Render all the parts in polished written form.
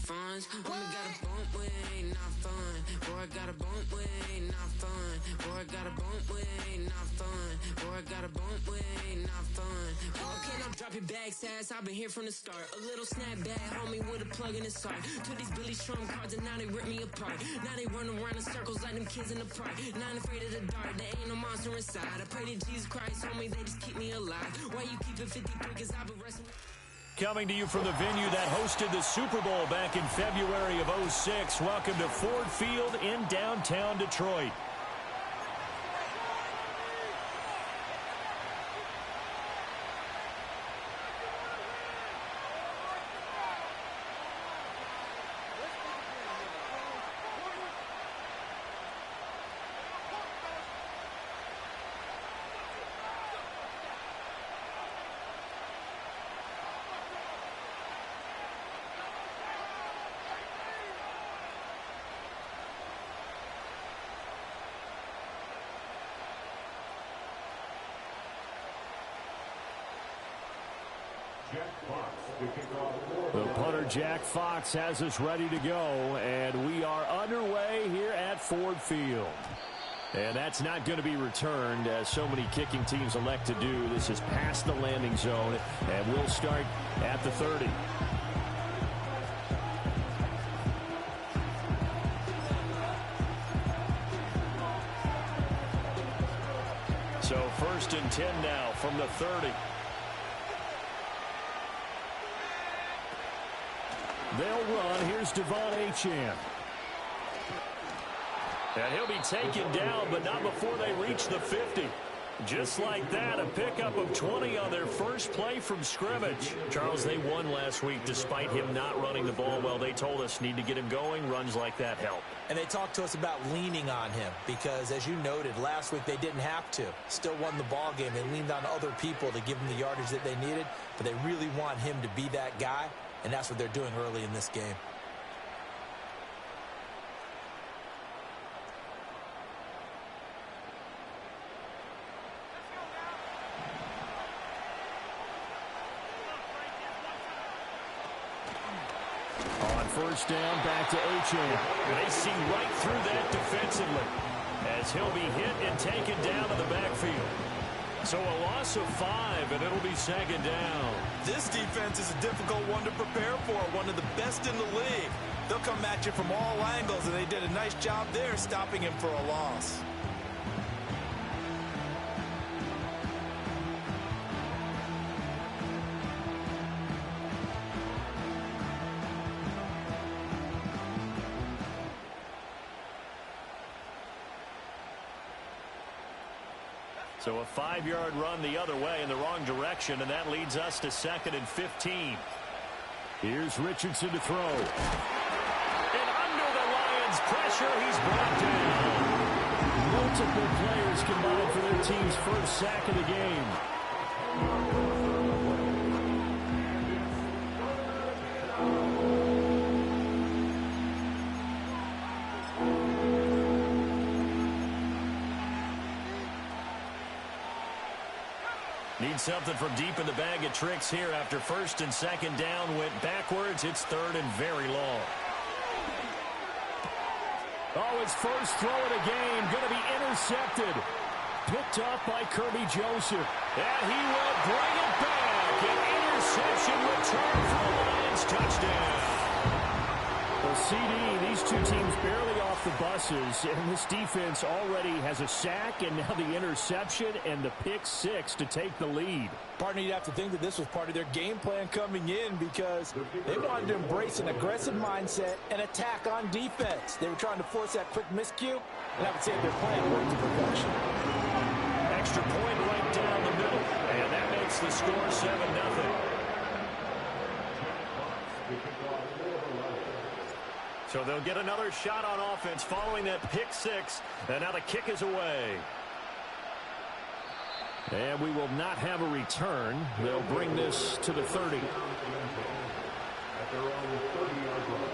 funds. Homie got a bump with ain't not fun. Boy, got a bump with ain't not fun. Boy, got a bump with ain't not fun. Boy, got a bump with ain't not fun. Okay, now drop your bag, sass. I've been here from the start. A little snapback, homie, with a plug in his heart. Took these Billy Strum cards and now they rip me apart. Now they run around in circles like them kids in the park. Now I'm afraid of the dark, there ain't no monster inside. I pray to Jesus Christ, homie, they just keep me alive. Why you keep it 53? Cause I've been wrestling. Coming to you from the venue that hosted the Super Bowl back in February of '06. Welcome to Ford Field in downtown Detroit. The punter, Jack Fox, has us ready to go, and we are underway here at Ford Field. And that's not going to be returned, as so many kicking teams elect to do. This is past the landing zone, and we'll start at the 30. So 1st and 10 now from the 30. They'll run. Here's Devon Achane. And he'll be taken down, but not before they reach the 50. Just like that, a pickup of 20 on their first play from scrimmage. Charles, they won last week despite him not running the ball well. They told us need to get him going. Runs like that help. And they talked to us about leaning on him because, as you noted, last week they didn't have to. Still won the ball game. They leaned on other people to give them the yardage that they needed, but they really want him to be that guy, and that's what they're doing early in this game. First down, back to Achane. They see right through that defensively as he'll be hit and taken down to the backfield. So a loss of 5, and it'll be 2nd down. This defense is a difficult one to prepare for, one of the best in the league. They'll come at you from all angles, and they did a nice job there stopping him for a loss. So a 5-yard run the other way in the wrong direction, and that leads us to 2nd and 15. Here's Richardson to throw. And under the Lions' pressure, he's brought down. Multiple players combined for their team's first sack of the game. Need something from deep in the bag of tricks here after 1st and 2nd down went backwards. It's 3rd and very long. Oh, his first throw of the game going to be intercepted. Picked up by Kirby Joseph. And he will bring it back. An interception return for the Lions. Touchdown. The CD, these two teams barely off the buses, and this defense already has a sack and now the interception and the pick-6 to take the lead. Partner, you'd have to think that this was part of their game plan coming in because they wanted to embrace an aggressive mindset and attack on defense. They were trying to force that quick miscue, and I would say their plan worked to perfection. Extra point right down the middle, and that makes the score 7-0. So they'll get another shot on offense following that pick-6, and now the kick is away. And we will not have a return. They'll bring this to the 30. At their own 30-yard line.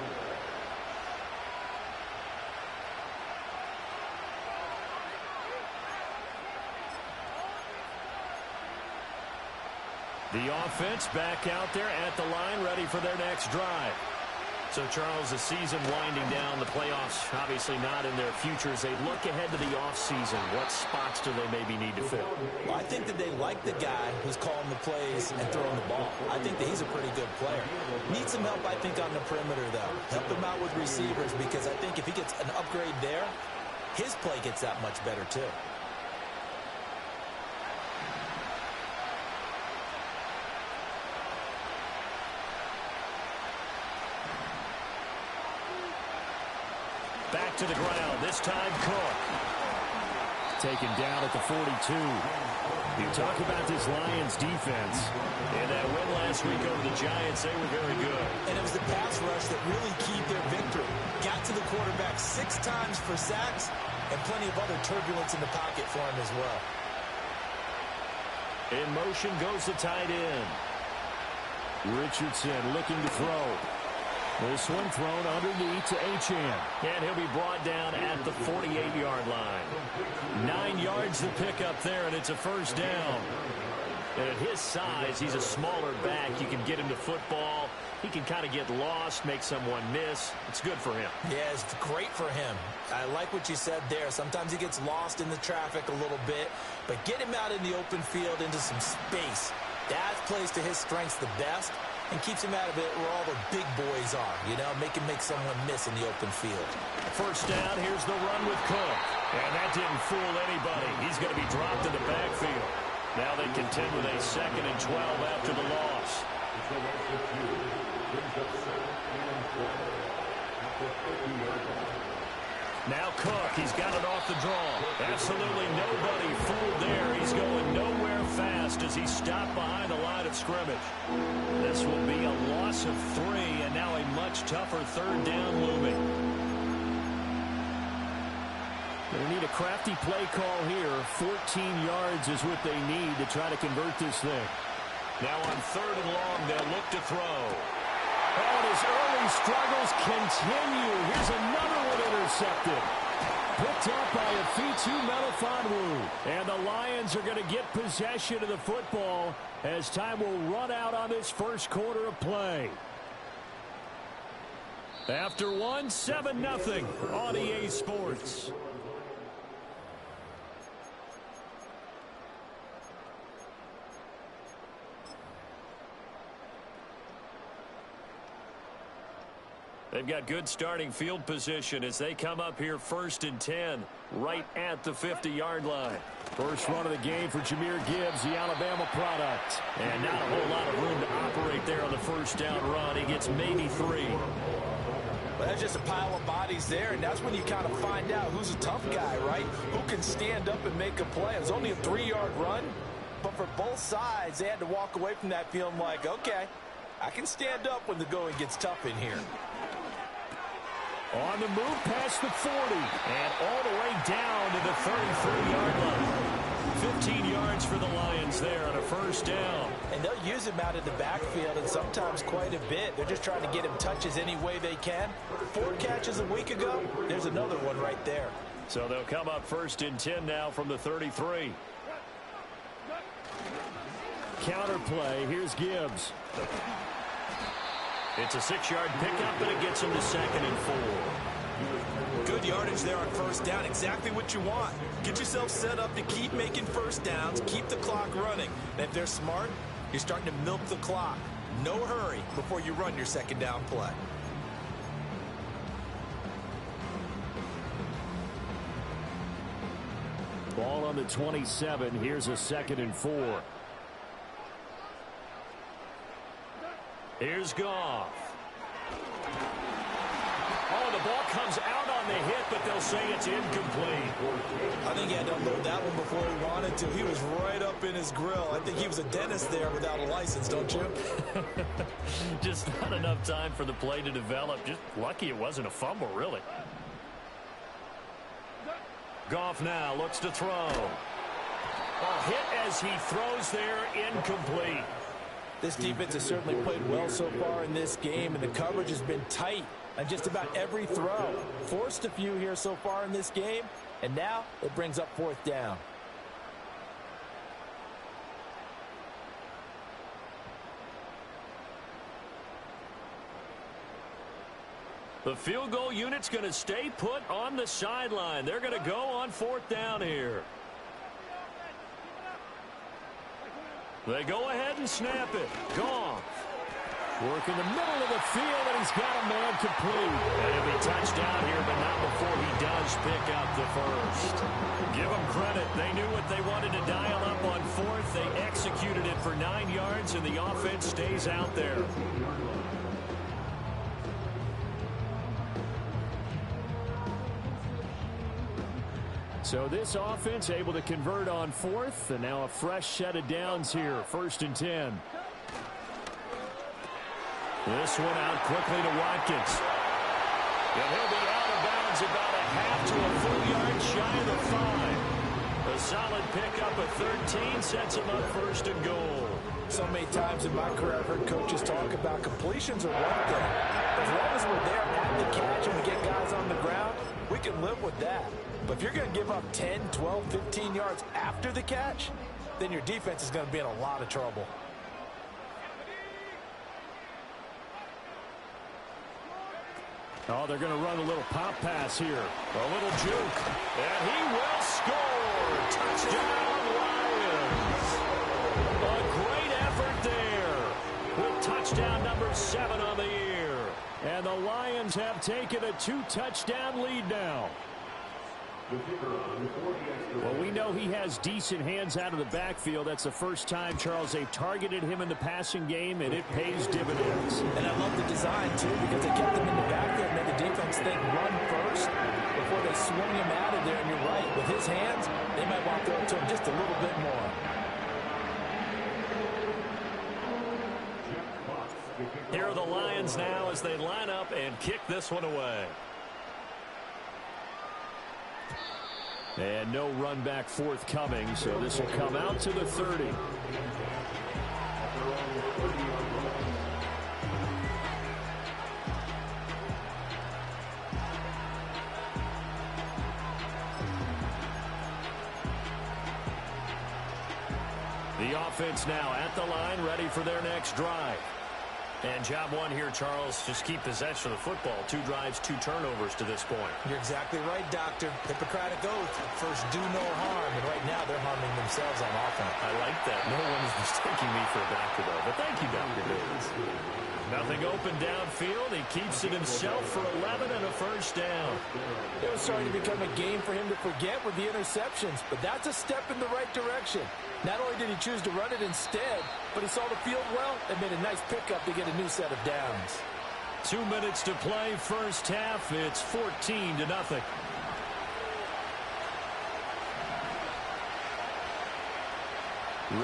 The offense back out there at the line, ready for their next drive. So, Charles, the season winding down, the playoffs obviously not in their future. As they look ahead to the offseason, what spots do they maybe need to fill? Well, I think that they like the guy who's calling the plays and throwing the ball. I think that he's a pretty good player. Needs some help, I think, on the perimeter, though. Help him out with receivers, because I think if he gets an upgrade there, his play gets that much better, too. Back to the ground, this time Cook. Taken down at the 42. You talk about this Lions defense. In that win last week over the Giants, they were very good. And it was the pass rush that really keyed their victory. Got to the quarterback 6 times for sacks, and plenty of other turbulence in the pocket for him as well. In motion goes the tight end. Richardson looking to throw. This one thrown underneath to Achane. And he'll be brought down at the 48-yard line. 9 yards to pick up there, and it's a first down. And at his size, he's a smaller back. You can get him to football. He can kind of get lost, make someone miss. It's good for him. Yeah, it's great for him. I like what you said there. Sometimes he gets lost in the traffic a little bit, but get him out in the open field into some space. That plays to his strengths the best and keeps him out of it where all the big boys are, you know, make someone miss in the open field. First down, here's the run with Cook. And that didn't fool anybody. He's going to be dropped in the backfield. Now they contend with a 2nd and 12 after the loss. Now Cook, he's got it off the draw. Absolutely nobody fooled there. He's going nowhere fast as he stopped behind the line of scrimmage. This will be a loss of 3, and now a much tougher 3rd down looming. They need a crafty play call here. 14 yards is what they need to try to convert this thing. Now on 3rd and long, they'll look to throw. Oh, and his early struggles continue. Here's another one intercepted. Picked up by Afitu Melifonwu. And the Lions are going to get possession of the football as time will run out on this first quarter of play. After one, 7-0 on EA Sports. They've got good starting field position as they come up here 1st and 10, right at the 50-yard line. First run of the game for Jahmyr Gibbs, the Alabama product. And not a whole lot of room to operate there on the first down run. He gets maybe 3. Well, that's just a pile of bodies there, and that's when you kind of find out who's a tough guy, right? Who can stand up and make a play. It was only a 3-yard run, but for both sides, they had to walk away from that feeling like, okay, I can stand up when the going gets tough in here. On the move past the 40 and all the way down to the 33-yard line. 15 yards for the Lions there on a first down. And they'll use him out in the backfield and sometimes quite a bit. They're just trying to get him touches any way they can. 4 catches a week ago. There's another one right there. So they'll come up 1st and 10 now from the 33. Counter play. Here's Gibbs. It's a 6-yard pickup, and it gets him to 2nd and 4. Good yardage there on first down. Exactly what you want. Get yourself set up to keep making first downs, keep the clock running. And if they're smart, you're starting to milk the clock. No hurry before you run your 2nd down play. Ball on the 27. Here's a 2nd and 4. Here's Goff. Oh, the ball comes out on the hit, but they'll say it's incomplete. I think he had to unload that one before he wanted to. He was right up in his grill. I think he was a dentist there without a license, don't you? Just not enough time for the play to develop. Just lucky it wasn't a fumble, really. Goff now looks to throw. A hit as he throws there, incomplete. This defense has certainly played well so far in this game, and the coverage has been tight on just about every throw. Forced a few here so far in this game, and now it brings up 4th down. The field goal unit's going to stay put on the sideline. They're going to go on 4th down here. They go ahead and snap it. Goff. Work in the middle of the field, and he's got a man complete. And he'll be touchdown here, but not before he does pick up the first. Give them credit. They knew what they wanted to dial up on 4th. They executed it for 9 yards, and the offense stays out there. So this offense able to convert on 4th, and now a fresh set of downs here. 1st and 10. This one out quickly to Watkins. And he'll be out of bounds about a half to a full yard shy of the 5. A solid pickup of 13 sets him up 1st and goal. So many times in my career I've heard coaches talk about completions are one thing. As long as we're there at the catch and we get guys on the ground, we can live with that. But if you're going to give up 10, 12, 15 yards after the catch, then your defense is going to be in a lot of trouble. Oh, they're going to run a little pop pass here. A little juke. And he will score. Touchdown, Lions. A great effort there with touchdown number 7 on the year. And the Lions have taken a 2-touchdown lead now. Well, we know he has decent hands out of the backfield. That's the first time, Charles, they've targeted him in the passing game, and it pays dividends. And I love the design, too, because they kept him in the backfield and made the defense think run first before they swung him out of there. And you're right, with his hands, they might want to throw it to him just a little bit more. Here are the Lions now as they line up and kick this one away. And no run back forthcoming, so this will come out to the 30. The offense now at the line, ready for their next drive. And job one here, Charles, just keep possession of the football. 2 drives, 2 turnovers to this point. You're exactly right, Doctor. Hippocratic oath. First, do no harm. And right now, they're harming themselves on offense. I like that. No one is mistaking me for a doctor, though. But thank you, Dr. Davis. Nothing open downfield. He keeps it himself for 11 and a first down. It was starting to become a game for him to forget with the interceptions. But that's a step in the right direction. Not only did he choose to run it instead, but he saw the field well and made a nice pickup to get a new set of downs. 2 minutes to play, first half. It's 14-0.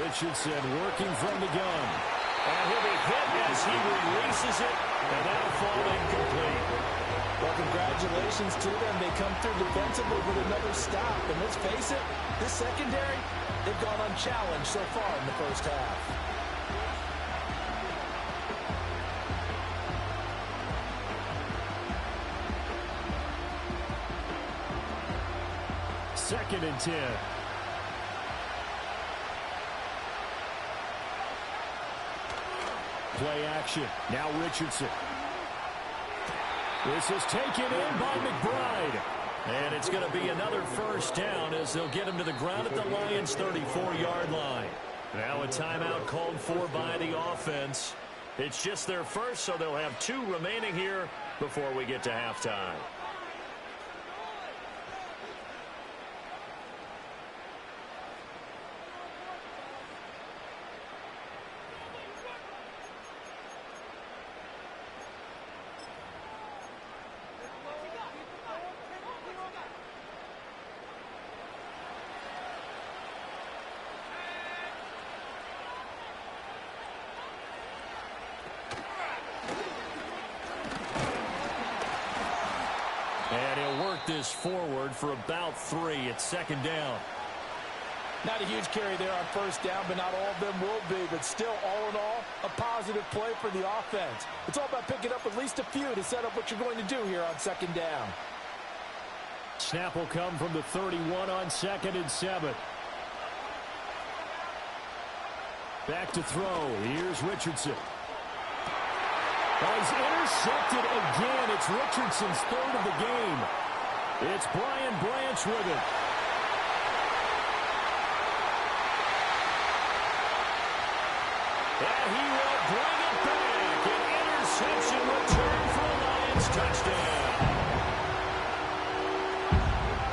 Richardson working from the gun. And he'll be hit as he releases it, and that'll fall incomplete. Well, congratulations to them. They come through defensively with another stop. And let's face it, this secondary, they've gone unchallenged so far in the first half. Second and 10. Play action. Now Richardson. This is taken in by McBride. And it's going to be another first down as they'll get him to the ground at the Lions' 34-yard line. Now a timeout called for by the offense. It's just their first, so they'll have 2 remaining here before we get to halftime. And he'll work this forward for about 3. It's second down. Not a huge carry there on first down, but not all of them will be. But still, all in all, a positive play for the offense. It's all about picking up at least a few to set up what you're going to do here on second down. Snap will come from the 31 on 2nd and 7. Back to throw. Here's Richardson. Oh, he's intercepted again. It's Richardson's third of the game. It's Brian Branch with it. And he will bring it back. An interception return for a Lions touchdown.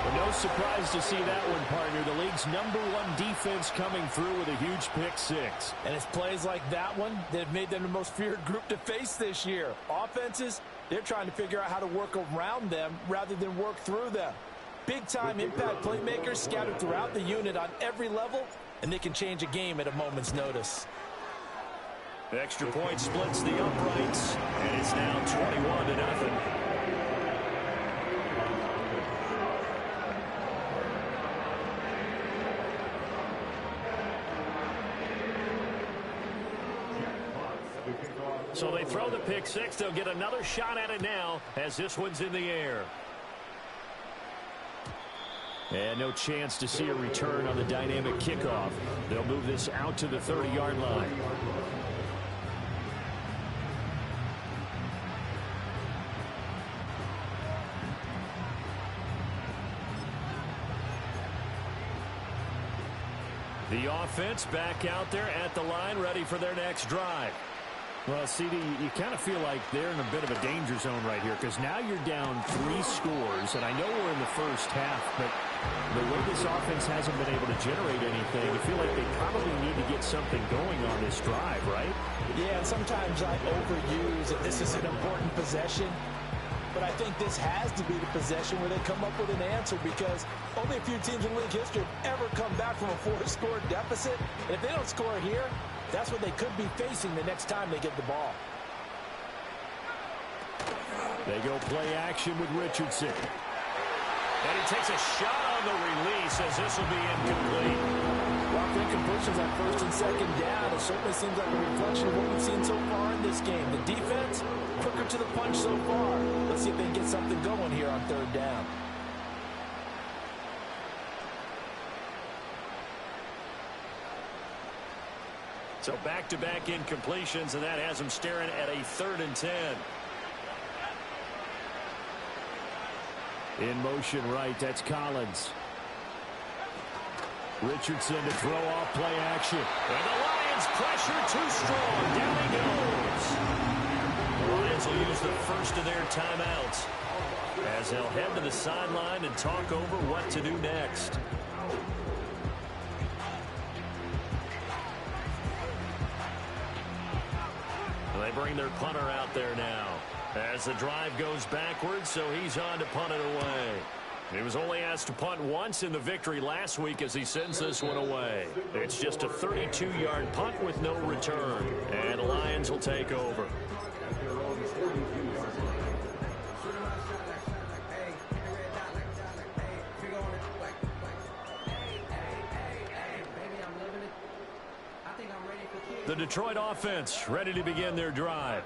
Well, no surprise to see that one, partner. The league's #1 defense coming through with a huge pick six. And it's plays like that one that have made them the most feared group to face this year. Offenses, they're trying to figure out how to work around them rather than work through them. Big-time impact playmakers scattered throughout the unit on every level, and they can change a game at a moment's notice. The extra point splits the uprights, and it's now 21-0. So they throw the pick six. They'll get another shot at it now as this one's in the air. And no chance to see a return on the dynamic kickoff. They'll move this out to the 30-yard line. The offense back out there at the line, ready for their next drive. Well, CD, you kind of feel like they're in a bit of a danger zone right here because now you're down 3 scores, and I know we're in the first half, but the way this offense hasn't been able to generate anything, I feel like they probably need to get something going on this drive, right? Yeah, and sometimes I overuse that this is an important possession, but I think this has to be the possession where they come up with an answer because only a few teams in league history have ever come back from a 4-score deficit, and if they don't score here, that's what they could be facing the next time they get the ball. They go play action with Richardson. And he takes a shot on the release as this will be incomplete. Well, for incompletions on first and second down, it certainly seems like a reflection of what we've seen so far in this game. The defense, quicker to the punch so far. Let's see if they can get something going here on third down. So back-to-back incompletions, and that has them staring at a 3rd and 10. In motion right, that's Collins. Richardson to throw off play action. And the Lions pressure too strong. Down he goes. The Lions will use the first of their timeouts as they'll head to the sideline and talk over what to do next. They bring their punter out there now as the drive goes backwards, so he's on to punt it away. He was only asked to punt once in the victory last week as he sends this one away. It's just a 32-yard punt with no return, and the Lions will take over. The Detroit offense ready to begin their drive.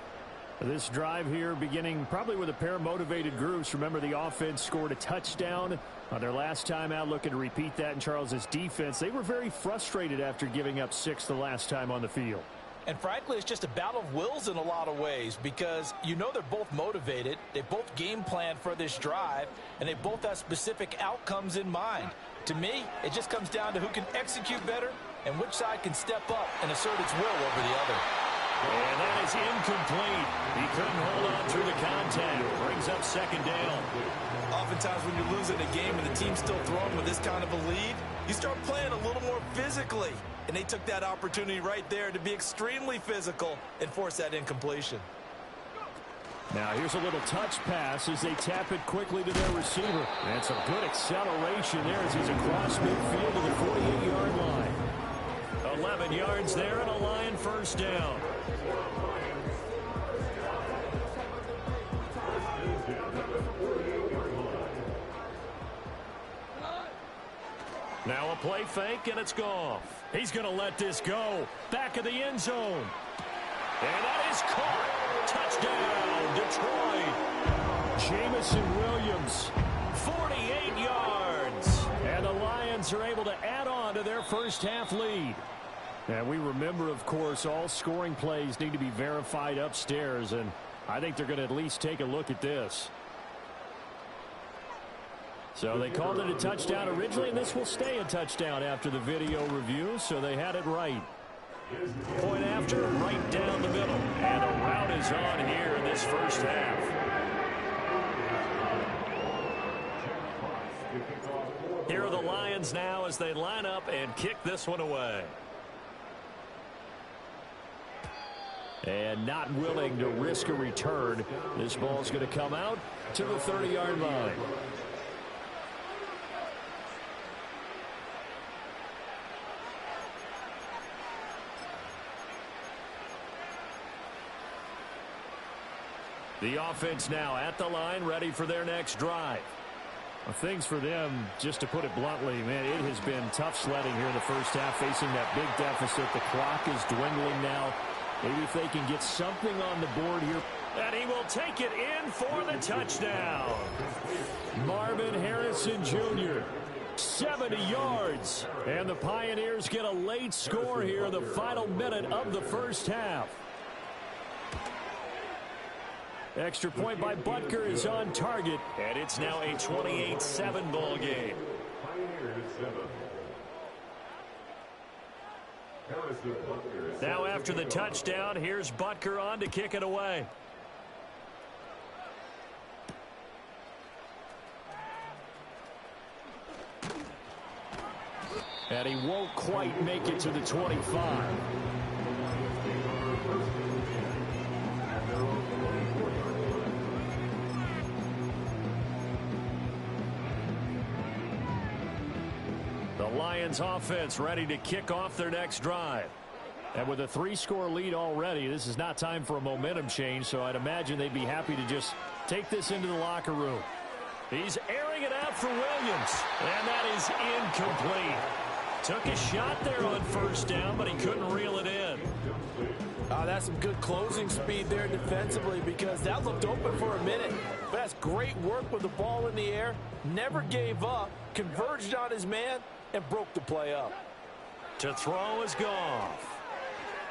This drive here beginning probably with a pair of motivated groups. Remember, the offense scored a touchdown on their last time out, looking to repeat that in Charles's defense. They were very frustrated after giving up 6 the last time on the field. And frankly, it's just a battle of wills in a lot of ways because you know they're both motivated. They both game planned for this drive, and they both have specific outcomes in mind. To me, it just comes down to who can execute better and which side can step up and assert its will over the other. And that is incomplete. He couldn't hold on through the contact. Brings up 2nd down. Oftentimes when you're losing a game and the team's still throwing with this kind of a lead, you start playing a little more physically. And they took that opportunity right there to be extremely physical and force that incompletion. Now here's a little touch pass as they tap it quickly to their receiver. And some good acceleration there as he's across midfield to the 48-yard line. 11 yards there and a Lion first down. Now a play fake, and it's Goff. He's going to let this go. Back of the end zone. And that is caught. Touchdown, Detroit. Jamison Williams, 48 yards. And the Lions are able to add on to their first half lead. And we remember, of course, all scoring plays need to be verified upstairs. And I think they're going to at least take a look at this. So they called it a touchdown originally, and this will stay a touchdown after the video review, so they had it right. Point after, right down the middle. And a rout is on here in this first half. Here are the Lions now as they line up and kick this one away. And not willing to risk a return. This ball's going to come out to the 30-yard line. The offense now at the line, ready for their next drive. Well, things for them, just to put it bluntly, man, it has been tough sledding here in the first half, facing that big deficit. The clock is dwindling now. Maybe if they can get something on the board here. And he will take it in for the touchdown. Marvin Harrison Jr., 70 yards. And the Pioneers get a late score here in the final minute of the first half. Extra point by Butker is on target, and it's now a 28-7 ball game. Now after the touchdown, here's Butker on to kick it away. And he won't quite make it to the 25. Lions offense ready to kick off their next drive. And with a 3-score lead already, this is not time for a momentum change, so I'd imagine they'd be happy to just take this into the locker room. He's airing it out for Williams, and that is incomplete. Took a shot there on first down, but he couldn't reel it in. That's some good closing speed there defensively, because that looked open for a minute. But that's great work with the ball in the air. Never gave up, converged on his man, and broke the play up. To throw is Goff.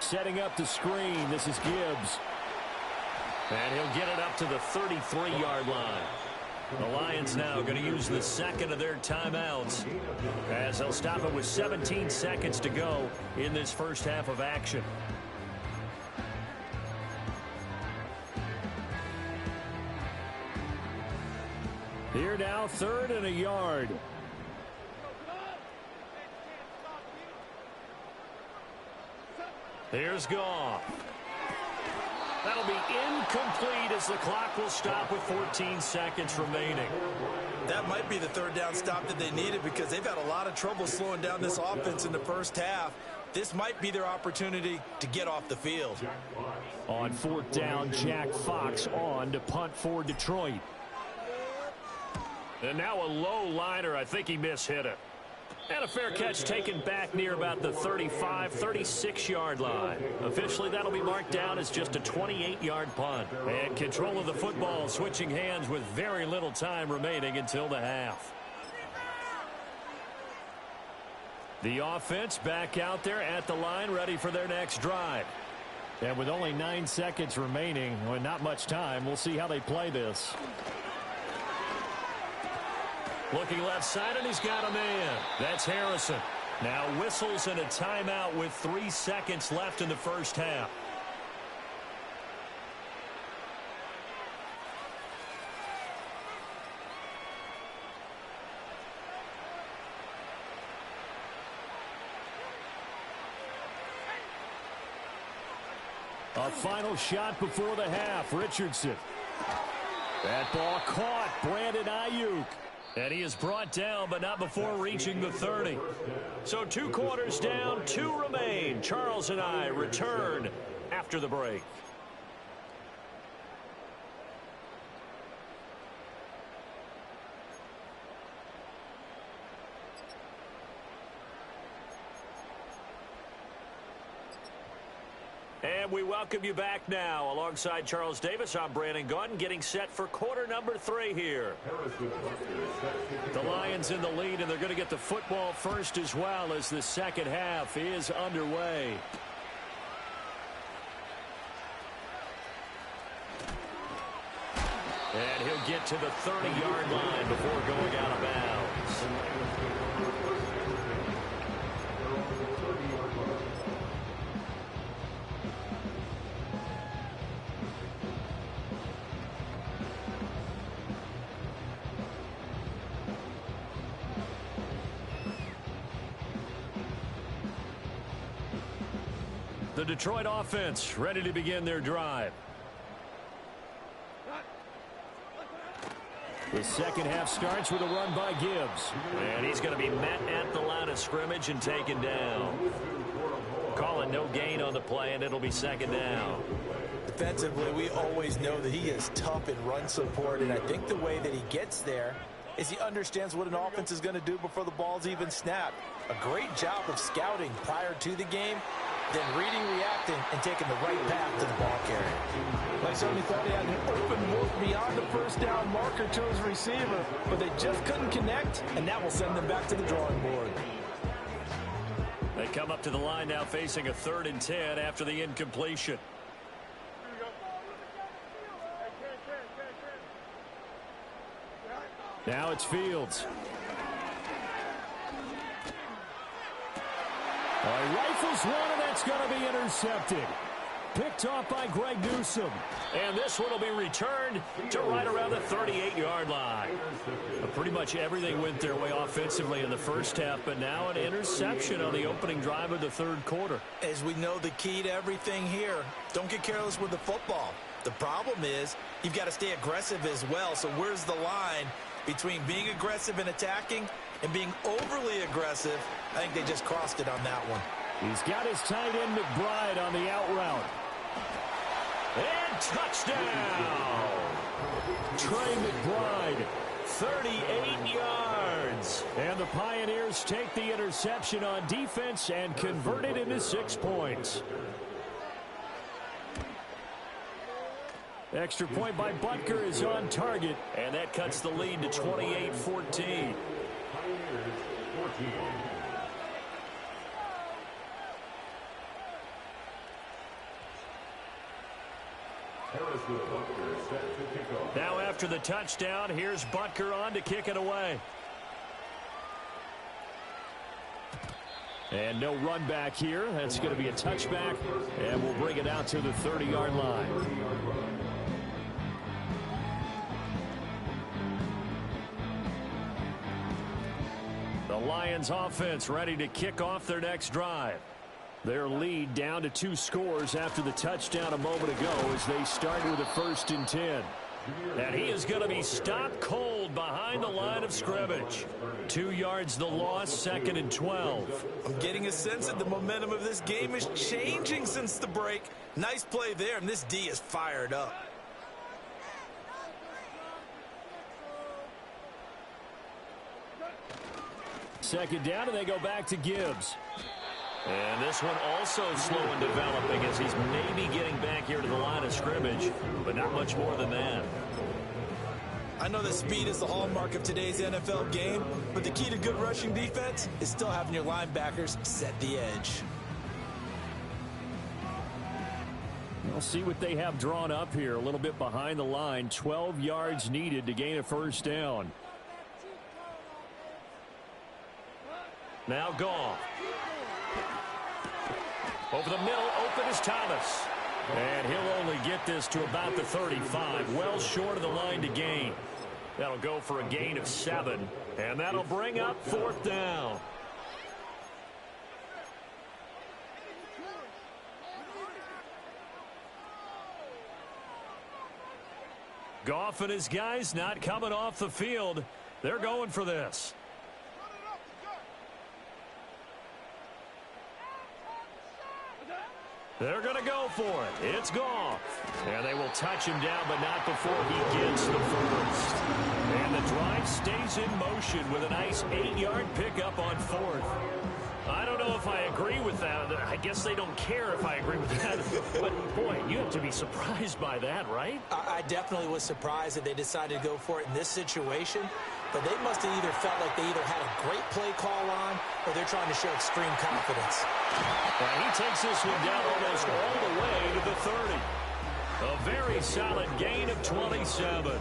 Setting up the screen. This is Gibbs. And he'll get it up to the 33-yard line. The Lions now going to use the second of their timeouts as they'll stop it with 17 seconds to go in this first half of action. Here now, 3rd and a yard. Here's Goff. That'll be incomplete as the clock will stop with 14 seconds remaining. That might be the 3rd down stop that they needed, because they've had a lot of trouble slowing down this offense in the first half. This might be their opportunity to get off the field. On 4th down, Jack Fox on to punt for Detroit. And now a low liner. I think he mishit it. And a fair catch taken back near about the 35, 36-yard line. Officially, that'll be marked down as just a 28-yard punt. And control of the football switching hands with very little time remaining until the half. The offense back out there at the line, ready for their next drive. And with only 9 seconds remaining, well, not much time, we'll see how they play this. Looking left side, and he's got a man. That's Harrison. Now whistles and a timeout with 3 seconds left in the first half. A final shot before the half. Richardson. That ball caught. Brandon Ayuk. And he is brought down, but not before reaching the 30. So 2 quarters down, 2 remain. Charles and I return after the break. And we welcome you back now. Alongside Charles Davis, I'm Brandon Gaudin, getting set for quarter number 3 here. The Lions in the lead, and they're going to get the football first as well as the second half is underway. And he'll get to the 30-yard line before going out of bounds. The Detroit offense ready to begin their drive. The second half starts with a run by Gibbs. And he's going to be met at the line of scrimmage and taken down. Calling no gain on the play, and it'll be second down. Defensively, we always know that he is tough in run support, and I think the way that he gets there is he understands what an offense is going to do before the ball's even snapped. A great job of scouting prior to the game, then reading, reacting, and taking the right path to the ball carrier. They certainly thought they had an open look beyond the first down marker to his receiver, but they just couldn't connect, and that will send them back to the drawing board. They come up to the line now facing a 3rd and 10 after the incompletion. Now it's Fields. Rifles one, and that's going to be intercepted. Picked off by Greg Newsome. And this one will be returned to right around the 38-yard line. Pretty much everything went their way offensively in the first half, but now an interception on the opening drive of the 3rd quarter. As we know, the key to everything here, don't get careless with the football. The problem is you've got to stay aggressive as well. So where's the line between being aggressive and attacking and being overly aggressive? I think they just crossed it on that one. He's got his tight end McBride on the out route. And touchdown! Trey McBride, 38 yards. And the Pioneers take the interception on defense and convert it into 6 points. Extra point by Butker is on target, and that cuts the lead to 28-14. Now after the touchdown, here's Butker on to kick it away. And no run back here. That's going to be a touchback, and we'll bring it out to the 30-yard line. The Lions offense ready to kick off their next drive. Their lead down to 2 scores after the touchdown a moment ago as they start with a 1st and 10. And he is going to be stopped cold behind the line of scrimmage. 2 yards the loss, 2nd and 12. I'm getting a sense that the momentum of this game is changing since the break. Nice play there, and this D is fired up. Second down, and they go back to Gibbs. And this one also slow in developing as he's maybe getting back here to the line of scrimmage, but not much more than that. I know that speed is the hallmark of today's NFL game, but the key to good rushing defense is still having your linebackers set the edge. We'll see what they have drawn up here. A little bit behind the line. 12 yards needed to gain a 1st down. Now Goff. Over the middle, open is Thomas. And he'll only get this to about the 35. Well short of the line to gain. That'll go for a gain of 7. And that'll bring up 4th down. Goff and his guys not coming off the field. They're going for this. They're going to go for it. It's Goff. And they will touch him down, but not before he gets the 1st. And the drive stays in motion with a nice 8-yard pickup on 4th. I don't know if I agree with that. I guess they don't care if I agree with that. But, boy, you have to be surprised by that, right? I definitely was surprised that they decided to go for it in this situation. But they must have either felt like they either had a great play call on or they're trying to show extreme confidence. And he takes this one down almost all the way to the 30. A very solid gain of 27.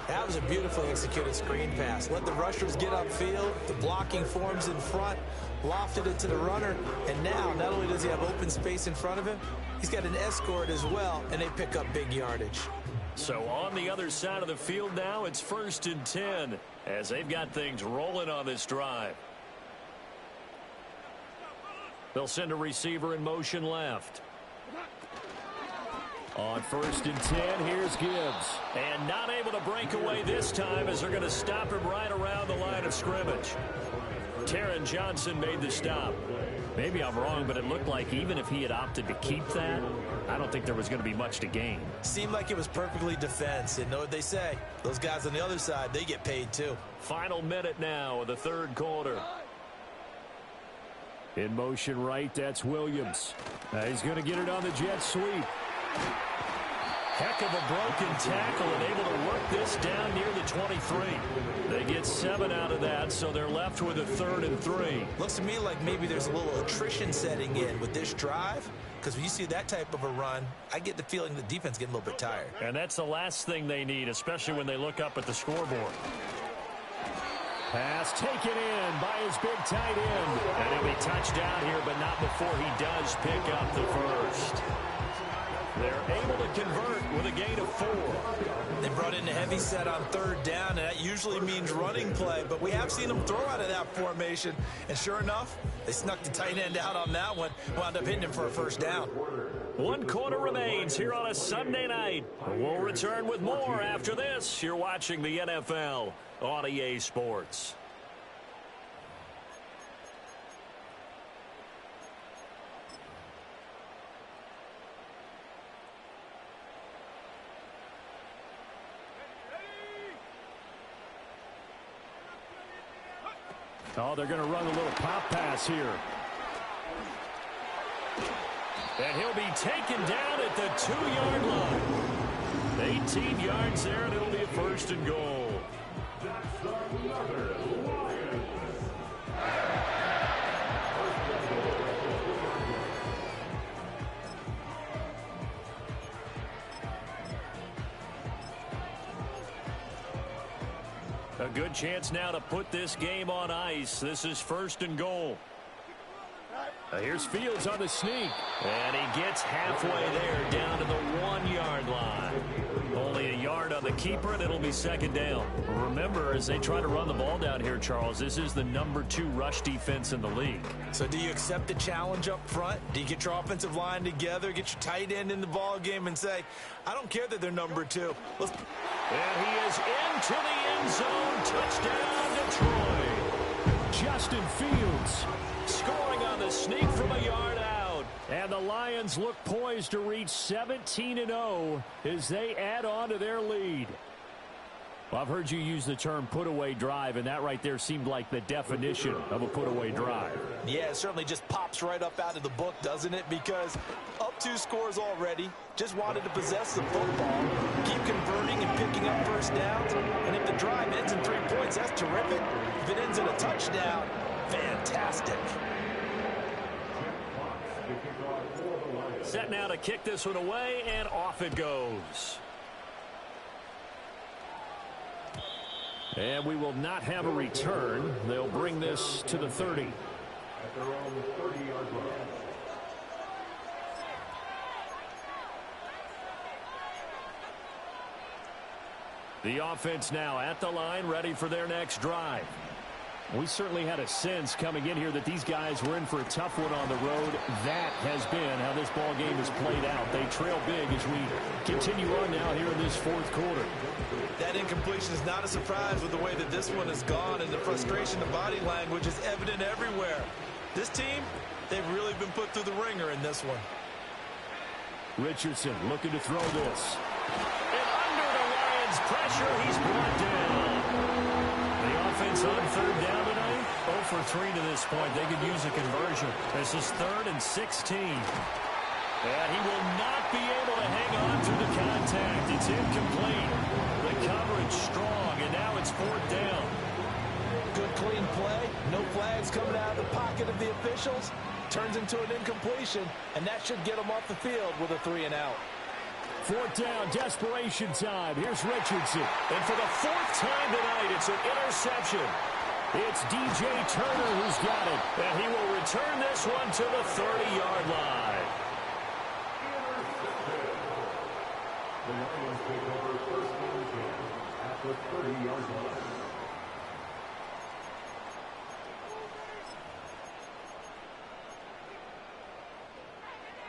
That was a beautifully executed screen pass. Let the rushers get upfield. The blocking forms in front. Lofted it to the runner. And now, not only does he have open space in front of him, he's got an escort as well, and they pick up big yardage. So on the other side of the field now, it's 1st and 10 as they've got things rolling on this drive. They'll send a receiver in motion left. On 1st and 10, here's Gibbs. And not able to break away this time as they're going to stop him right around the line of scrimmage. Taron Johnson made the stop. Maybe I'm wrong, but it looked like even if he had opted to keep that, I don't think there was going to be much to gain. Seemed like it was perfectly defense. And know what they say? Those guys on the other side, they get paid too. Final minute now of the 3rd quarter. In motion right, that's Williams. He's going to get it on the jet sweep. Heck of a broken tackle and able to work this down near the 23. They get 7 out of that, so they're left with a 3rd and 3. Looks to me like maybe there's a little attrition setting in with this drive, because when you see that type of a run, I get the feeling the defense getting a little bit tired. And that's the last thing they need, especially when they look up at the scoreboard. Pass taken in by his big tight end. And he'll be touchdown here, but not before he does pick up the first. They're able to convert with a gain of 4. They brought in a heavy set on 3rd down, and that usually means running play. But we have seen them throw out of that formation. And sure enough, they snuck the tight end out on that one. Wound up hitting him for a 1st down. 1 quarter remains here on a Sunday night. We'll return with more after this. You're watching the NFL on EA Sports. Oh, they're going to run a little pop pass here. And he'll be taken down at the 2-yard line. 18 yards there, and it'll be a 1st and goal. A good chance now to put this game on ice. This is 1st and goal. Here's Fields on the sneak. And he gets halfway there down to the 1-yard line. Only a yard on the keeper, and it'll be 2nd down. Remember, as they try to run the ball down here, Charles, this is the number 2 rush defense in the league. So do you accept the challenge up front? Do you get your offensive line together, get your tight end in the ball game, and say, I don't care that they're number 2. And he is into the end zone. Touchdown, Detroit. Justin Fields scoring on the sneak from a yard out. And the Lions look poised to reach 17-0 as they add on to their lead. Well, I've heard you use the term put-away drive, and that right there seemed like the definition of a put-away drive. Yeah, it certainly just pops right up out of the book, doesn't it? Because up 2 scores already, just wanted to possess the football, keep converting and picking up 1st downs, and if the drive ends in 3 points, that's terrific. If it ends in a touchdown, fantastic. Set now to kick this one away, and off it goes. And we will not have a return. They'll bring this to the 30. The offense now at the line, ready for their next drive. We certainly had a sense coming in here that these guys were in for a tough one on the road. That has been how this ball game has played out. They trail big as we continue on now here in this 4th quarter. That incompletion is not a surprise with the way that this one has gone, and the frustration, the body language is evident everywhere. This team, they've really been put through the ringer in this one. Richardson looking to throw this. And under the Lions' pressure, he's brought down. The offense on 3rd down tonight, 0 for 3 to this point. They could use a conversion. This is 3rd and 16. And he will not be able to hang on through the contact. It's incomplete. The coverage strong, and now it's 4th down. Good clean play. No flags coming out of the pocket of the officials. Turns into an incompletion, and that should get them off the field with a 3 and out. Fourth down, desperation time. Here's Richardson. And for the fourth time tonight, it's an interception. It's DJ Turner who's got it. And he will return this one to the 30-yard line. The Lions take over first and 10 at the 30-yard line.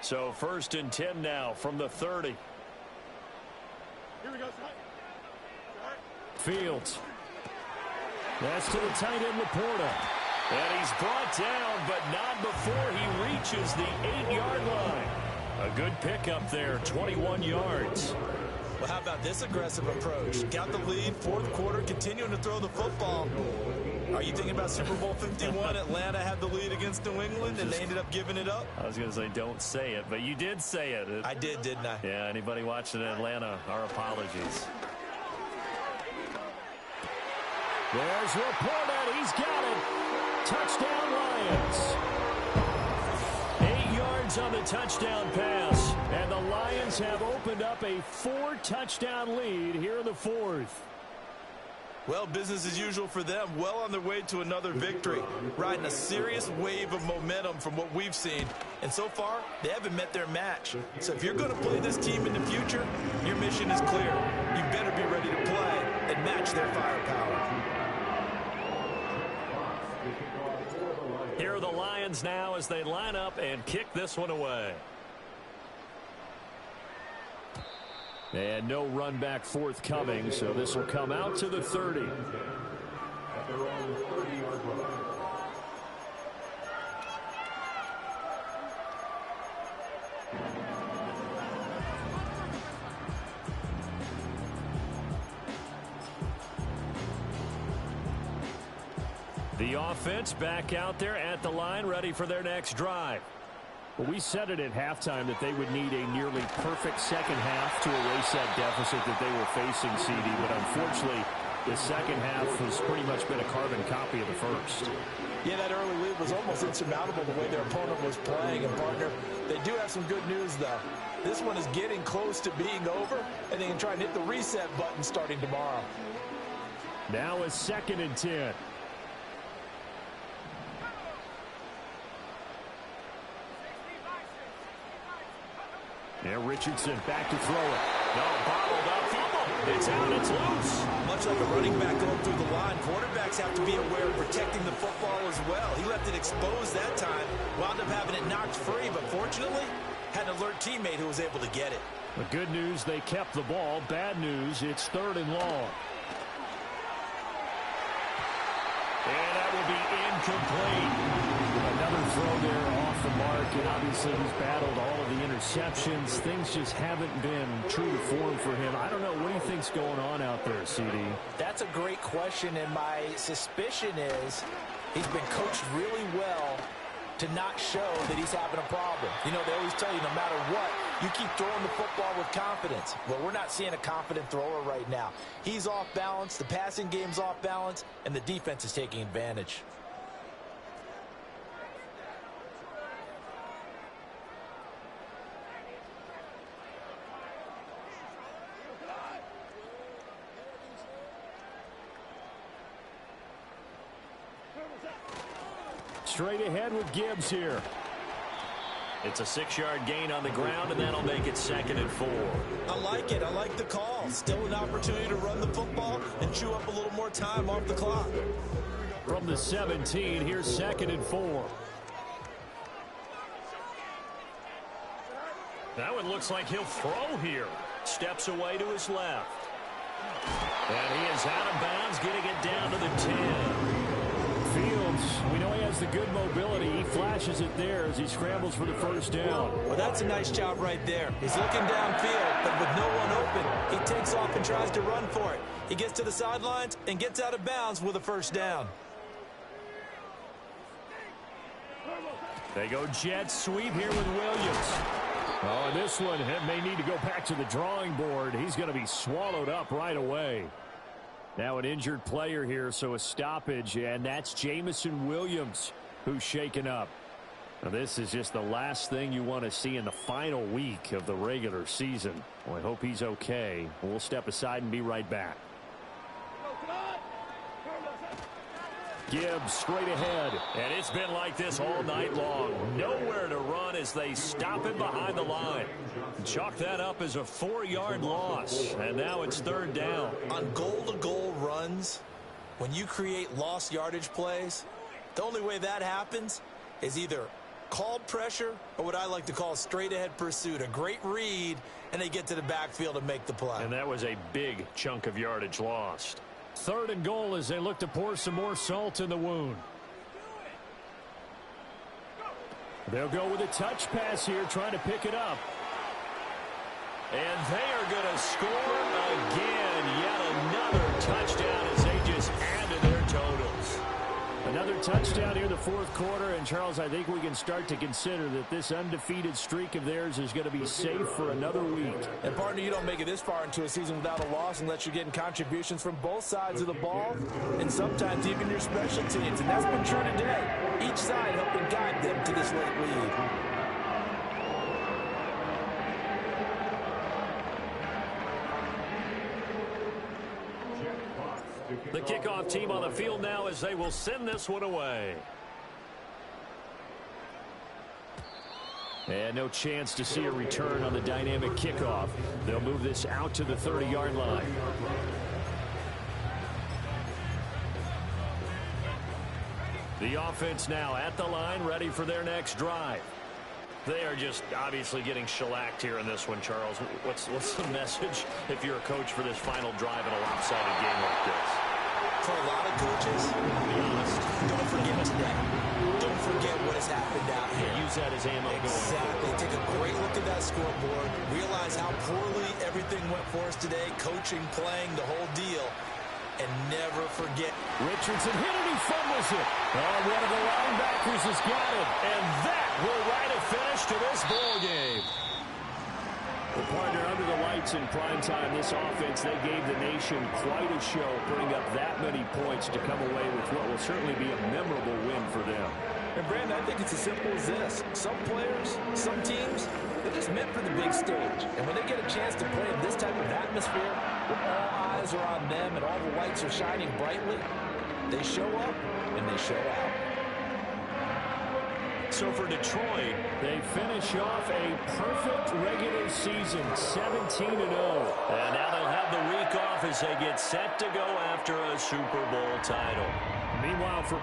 So first and 10 now from the 30. Here we go, Fields. That's to the tight end, Laporta. And he's brought down, but not before he reaches the 8-yard line. A good pickup there, 21 yards. Well, how about this aggressive approach? Got the lead, fourth quarter, continuing to throw the football. Are you thinking about Super Bowl 51? Atlanta had the lead against New England, and they ended up giving it up? I was going to say don't say it, but you did say it. I did, didn't I? Yeah, anybody watching Atlanta, our apologies. There's Laporta. He's got it. Touchdown, Lions. 8 yards on the touchdown pass. And the Lions have opened up a 4-touchdown lead here in the fourth. Well, business as usual for them. Well on their way to another victory. Riding a serious wave of momentum from what we've seen. And so far, they haven't met their match. So if you're going to play this team in the future, your mission is clear. You better be ready to play and match their firepower. Here are the Lions now as they line up and kick this one away. And no run back forthcoming, so this will come out to the 30. The offense back out there at the line, ready for their next drive. Well, we said it at halftime that they would need a nearly perfect second half to erase that deficit that they were facing, CD. But unfortunately, the second half has pretty much been a carbon copy of the first. Yeah, that early lead was almost insurmountable the way their opponent was playing. And, partner, they do have some good news, though. This one is getting close to being over, and they can try and hit the reset button starting tomorrow. Now it's 2nd and 10. And Richardson back to throw it. No, bottled up. Fumble. It's out. It's loose. Much like a running back going through the line, quarterbacks have to be aware of protecting the football as well. He left it exposed that time. Wound up having it knocked free, but fortunately, had an alert teammate who was able to get it. The good news, they kept the ball. Bad news, it's 3rd and long. And that will be incomplete. Another throw there off the mark, and obviously he's battled all of the interceptions. Things just haven't been true to form for him. I don't know. What do you think's going on out there, CD? That's a great question, and my suspicion is he's been coached really well to not show that he's having a problem. You know, they always tell you no matter what, you keep throwing the football with confidence. Well, we're not seeing a confident thrower right now. He's off balance, the passing game's off balance, and the defense is taking advantage. Straight ahead with Gibbs here. It's a 6-yard gain on the ground, and that'll make it 2nd and 4. I like it. I like the call. Still an opportunity to run the football and chew up a little more time off the clock. From the 17, here's 2nd and 4. Now it looks like he'll throw here. Steps away to his left. And he is out of bounds, getting it down to the 10. Fields, we know he has the good mobility. He flashes it there as he scrambles for the first down. Well, that's a nice job right there. He's looking downfield, but with no one open, he takes off and tries to run for it. He gets to the sidelines and gets out of bounds with a first down. They go jet sweep here with Williams. Oh, and this one may need to go back to the drawing board. He's going to be swallowed up right away. Now an injured player here, so a stoppage, and that's Jamison Williams who's shaken up. This is just the last thing you want to see in the final week of the regular season. Well, I hope he's okay. We'll step aside and be right back. Gibbs straight ahead. And it's been like this all night long. Nowhere to run as they stop him behind the line. Chalk that up as a 4-yard loss. And now it's 3rd down. On goal-to-goal runs, when you create lost yardage plays, the only way that happens is either called pressure or what I like to call straight-ahead pursuit. A great read, and they get to the backfield and make the play. And that was a big chunk of yardage lost. 3rd and goal as they look to pour some more salt in the wound. They'll go with a touch pass here, trying to pick it up. And they are going to score again. Yet another touchdown as they just add to their totals. Another touchdown here in the 4th quarter. And, Charles, I think we can start to consider that this undefeated streak of theirs is going to be safe for another week. And, partner, you don't make it this far into a season without a loss unless you're getting contributions from both sides of the ball and sometimes even your special teams. And that's been true today. Each side helping guide them to this late lead. The kickoff team on the field now as they will send this one away. And no chance to see a return on the dynamic kickoff. They'll move this out to the 30-yard line. The offense now at the line, ready for their next drive. They are just obviously getting shellacked here in this one, Charles. What's the message if you're a coach for this final drive in a lopsided game like this? For a lot of coaches, to be honest, don't forget today. Don't forget what has happened out here. Use that as ammo. Exactly. Take a great look at that scoreboard. Realize how poorly everything went for us today. Coaching, playing, the whole deal. And never forget. Richardson hit it. He fumbles it. Oh, one of the linebackers has got it. And that will write a finish to this ball game. Well, partner, under the lights in prime time, this offense, they gave the nation quite a show, putting up that many points to come away with what will certainly be a memorable win for them. And, Brandon, I think it's as simple as this. Some players, some teams, they're just meant for the big stage. And when they get a chance to play in this type of atmosphere, where all eyes are on them and all the lights are shining brightly, they show up and they show out. So for Detroit, they finish off a perfect regular season, 17-0. And now they'll have the week off as they get set to go after a Super Bowl title. Meanwhile, for